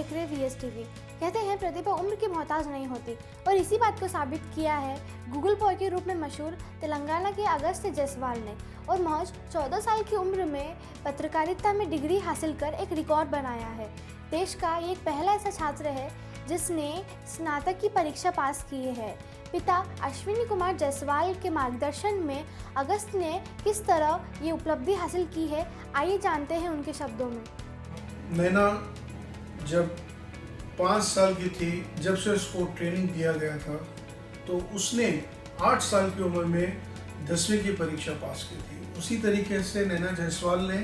देख रहे VS TV. कहते हैं प्रतिभा उम्र की मोहताज नहीं होती और इसी बात को साबित किया है गूगल बॉय के रूप में मशहूर तेलंगाना के अगस्त्य जायसवाल ने। और महज 14 साल की उम्र में पत्रकारिता में डिग्री हासिल कर एक रिकॉर्ड बनाया है। देश का ये एक पहला ऐसा छात्र है जिसने स्नातक की परीक्षा पास की है। पिता अश्विनी कुमार जायसवाल के मार्गदर्शन में अगस्त ने किस तरह ये उपलब्धि हासिल की है, आइए जानते हैं उनके शब्दों में। नैना जब 5 साल की थी, जब से उसको ट्रेनिंग दिया गया था, तो उसने 8 साल की उम्र में 10वीं की परीक्षा पास की थी। उसी तरीके से नैना जायसवाल ने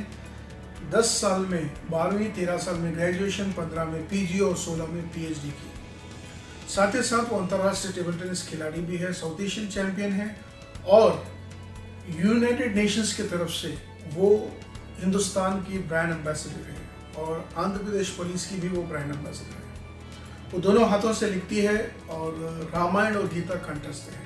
10 साल में 12वीं, 13 साल में ग्रेजुएशन, 15 में पीजी और 16 में पीएचडी की। साथ ही साथ वो अंतर्राष्ट्रीय टेबल टेनिस खिलाड़ी भी है, साउथ एशियन चैंपियन है और यूनाइटेड नेशंस की तरफ से वो हिंदुस्तान की ब्रांड एम्बेसडर है और आंध्र प्रदेश पुलिस की भी वो ब्रांड एम्बेसडर है। वो दोनों हाथों से लिखती है और रामायण और गीता कंठस्थ है।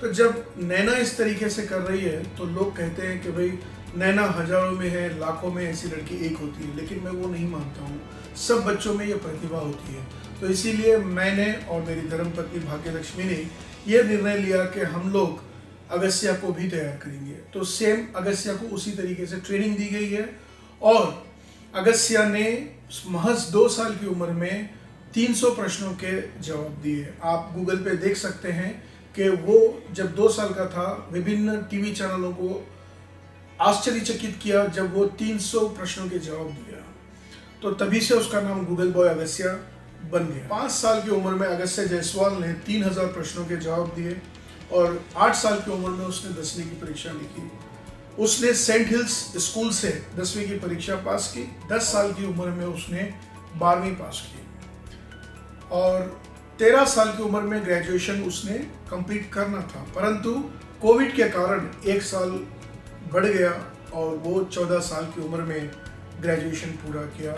तो जब नैना इस तरीके से कर रही है तो लोग कहते हैं कि भाई नैना हजारों में है, लाखों में ऐसी लड़की एक होती है, लेकिन मैं वो नहीं मानता हूँ। सब बच्चों में ये प्रतिभा होती है। तो इसीलिए मैंने और मेरी धर्मपत्नी भाग्यलक्ष्मी ने यह निर्णय लिया कि हम लोग अगस्त्या को भी तैयार करेंगे। तो सेम अगस्त्या को उसी तरीके से ट्रेनिंग दी गई है और अगस्त्या ने महज 2 साल की उम्र में 300 प्रश्नों के जवाब दिए। आप गूगल पे देख सकते हैं कि वो जब 2 साल का था, विभिन्न टीवी चैनलों को आश्चर्यचकित किया जब वो 300 प्रश्नों के जवाब दिया। तो तभी से उसका नाम गूगल बॉय अगस्त्या बन गया। 5 साल की उम्र में अगस्त्य जायसवाल ने 3000 प्रश्नों के जवाब दिए और 8 साल की उम्र में उसने 10वीं की परीक्षा लिखी। उसने सेंट हिल्स स्कूल से 10वीं की परीक्षा पास की। 10 साल की उम्र में उसने 12वीं पास की और 13 साल की उम्र में ग्रेजुएशन उसने कंप्लीट करना था, परंतु कोविड के कारण 1 साल बढ़ गया और वो 14 साल की उम्र में ग्रेजुएशन पूरा किया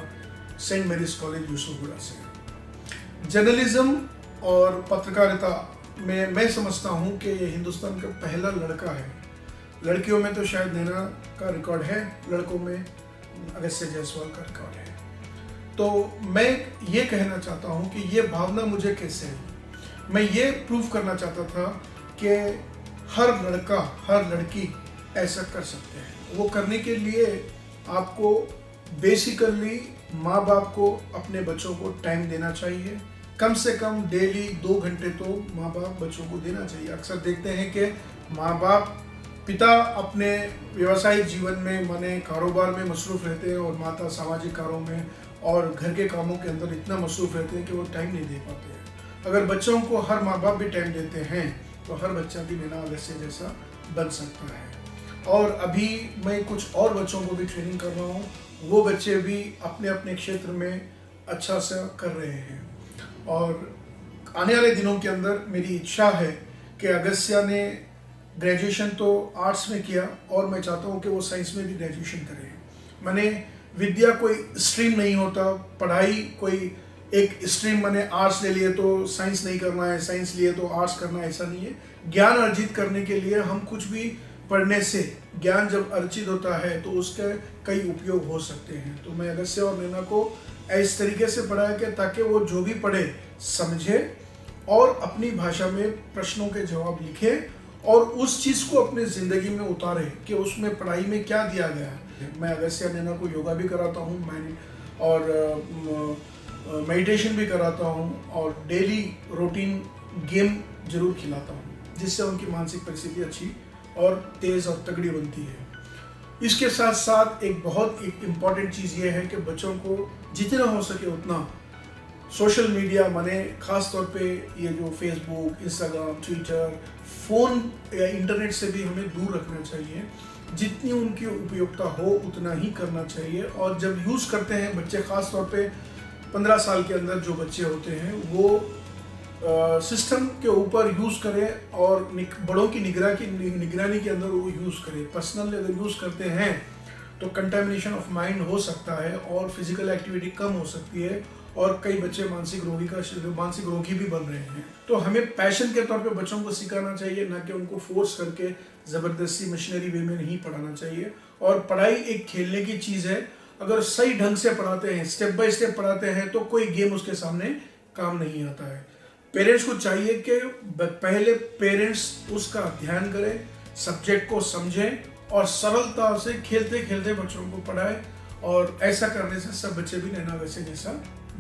सेंट मैरीज कॉलेज यूसुफगुड़ा से। जर्नलिज्म और पत्रकारिता में मैं समझता हूँ कि ये हिंदुस्तान का पहला लड़का है। लड़कियों में तो शायद नैना का रिकॉर्ड है, लड़कों में अगस्त्य जायसवाल का रिकॉर्ड है। तो मैं ये कहना चाहता हूँ कि ये भावना मुझे कैसे है, मैं ये प्रूव करना चाहता था कि हर लड़का, हर लड़की ऐसा कर सकते हैं। वो करने के लिए आपको बेसिकली माँ बाप को अपने बच्चों को टाइम देना चाहिए। कम से कम डेली 2 घंटे तो माँ बाप बच्चों को देना चाहिए। अक्सर देखते हैं कि माँ बाप, पिता अपने व्यवसायिक जीवन में माने कारोबार में मसरूफ़ रहते हैं और माता सामाजिक कार्यों में और घर के कामों के अंदर इतना मसरूफ़ रहते हैं कि वो टाइम नहीं दे पाते हैं। अगर बच्चों को हर माँ बाप भी टाइम देते हैं तो हर बच्चा भी नैना अगस्त्य जैसा बन सकता है। और अभी मैं कुछ और बच्चों को भी ट्रेनिंग कर रहा हूँ, वो बच्चे भी अपने अपने क्षेत्र में अच्छा सा कर रहे हैं। और आने वाले दिनों के अंदर मेरी इच्छा है कि अगस्त्या ने ग्रेजुएशन तो आर्ट्स में किया और मैं चाहता हूँ कि वो साइंस में भी ग्रेजुएशन करे। मैंने विद्या कोई स्ट्रीम नहीं होता, पढ़ाई कोई एक स्ट्रीम मैंने आर्ट्स ले लिए तो साइंस नहीं करना है, साइंस लिए तो आर्ट्स करना है, ऐसा नहीं है। ज्ञान अर्जित करने के लिए हम कुछ भी पढ़ने से ज्ञान जब अर्जित होता है तो उसके कई उपयोग हो सकते हैं। तो मैं अगस्त्य और नैना को इस तरीके से पढ़ाया कि ताकि वो जो भी पढ़े समझे और अपनी भाषा में प्रश्नों के जवाब लिखे और उस चीज़ को अपनी ज़िंदगी में उतारे कि उसमें पढ़ाई में क्या दिया गया है। मैं अगस्त्य नैना को योगा भी कराता हूँ और मेडिटेशन भी कराता हूँ और डेली रूटीन गेम जरूर खिलाता हूँ, जिससे उनकी मानसिक परिस्थिति अच्छी और तेज़ और तगड़ी बनती है। इसके साथ साथ एक बहुत इम्पॉर्टेंट चीज़ ये है कि बच्चों को जितना हो सके उतना सोशल मीडिया माने ख़ास तौर पे ये जो फेसबुक, इंस्टाग्राम, ट्विटर, फ़ोन या इंटरनेट से भी हमें दूर रखना चाहिए। जितनी उनकी उपयोगिता हो उतना ही करना चाहिए। और जब यूज़ करते हैं बच्चे, ख़ास तौर पे 15 साल के अंदर जो बच्चे होते हैं, वो सिस्टम के ऊपर यूज़ करें और बड़ों की निगरानी के अंदर वो यूज़ करें। पर्सनल अगर यूज़ करते हैं तो कंटेमिनेशन ऑफ माइंड हो सकता है और फिजिकल एक्टिविटी कम हो सकती है और कई बच्चे मानसिक रोगी भी बन रहे हैं। तो हमें पैशन के तौर पे बच्चों को सिखाना चाहिए, ना कि उनको फोर्स करके ज़बरदस्ती मशीनरी वे में नहीं पढ़ाना चाहिए। और पढ़ाई एक खेलने की चीज़ है। अगर सही ढंग से पढ़ाते हैं, स्टेप बाय स्टेप पढ़ाते हैं, तो कोई गेम उसके सामने काम नहीं आता है। पेरेंट्स को चाहिए कि पहले पेरेंट्स उसका ध्यान करें, सब्जेक्ट को समझें और सरलता से खेलते खेलते बच्चों को पढ़ाएं, और ऐसा करने से सब बच्चे भी नैना वैसे जैसा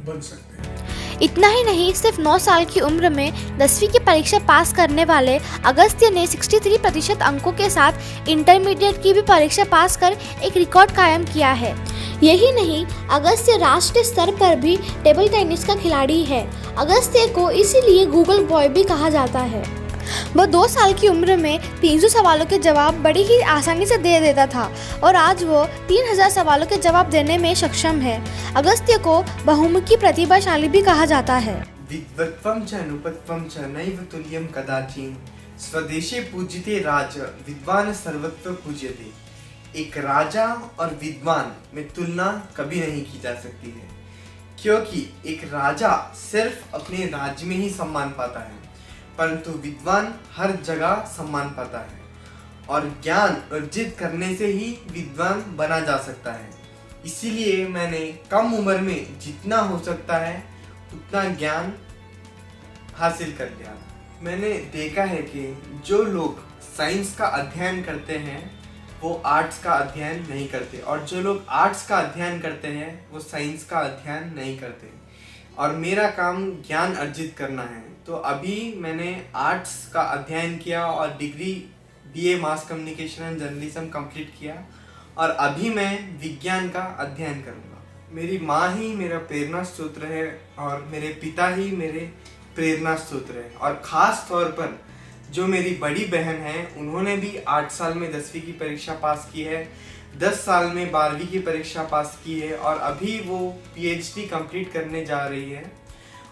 बन सकते हैं। इतना ही नहीं, सिर्फ 9 साल की उम्र में 10वीं की परीक्षा पास करने वाले अगस्त्य ने 63% अंकों के साथ इंटरमीडिएट की भी परीक्षा पास कर एक रिकॉर्ड कायम किया है। यही नहीं, अगस्त्य राष्ट्रीय स्तर पर भी टेबल टेनिस का खिलाड़ी है। अगस्त्य को इसीलिए गूगल बॉय भी कहा जाता है। वह 2 साल की उम्र में 300 सवालों के जवाब बड़ी ही आसानी से दे देता था और आज वो 3000 सवालों के जवाब देने में सक्षम है। अगस्त्य को बहुमुखी प्रतिभाशाली भी कहा जाता है। विद्वत्वं च अनुपत्वं च नैव तुल्यं कदाचिन स्वदेशे पूज्यते राजा विद्वान सर्वत्र पूज्यते। एक राजा और विद्वान में तुलना कभी नहीं की जा सकती है, क्योंकि एक राजा सिर्फ अपने राज्य में ही सम्मान पाता है, परंतु विद्वान हर जगह सम्मान पाता है। और ज्ञान अर्जित करने से ही विद्वान बना जा सकता है। इसीलिए मैंने कम उम्र में जितना हो सकता है उतना ज्ञान हासिल कर लिया। मैंने देखा है कि जो लोग साइंस का अध्ययन करते हैं वो आर्ट्स का अध्ययन नहीं करते, और जो लोग आर्ट्स का अध्ययन करते हैं वो साइंस का अध्ययन नहीं करते। और मेरा काम ज्ञान अर्जित करना है, तो अभी मैंने आर्ट्स का अध्ययन किया और degree BA mass communication and journalism complete किया, और अभी मैं विज्ञान का अध्ययन करूँगा। मेरी माँ ही मेरा प्रेरणा स्रोत है और मेरे पिता ही मेरे प्रेरणा स्रोत है। और ख़ास तौर पर जो मेरी बड़ी बहन है, उन्होंने भी 8 साल में 10वीं की परीक्षा पास की है, 10 साल में 12वीं की परीक्षा पास की है, और अभी वो PhD कंप्लीट करने जा रही है,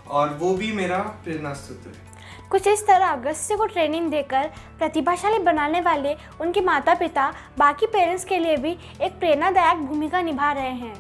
और वो भी मेरा प्रेरणा स्रोत है। कुछ इस तरह अगस्त्य को ट्रेनिंग देकर प्रतिभाशाली बनाने वाले उनके माता पिता बाकी पेरेंट्स के लिए भी एक प्रेरणादायक भूमिका निभा रहे हैं।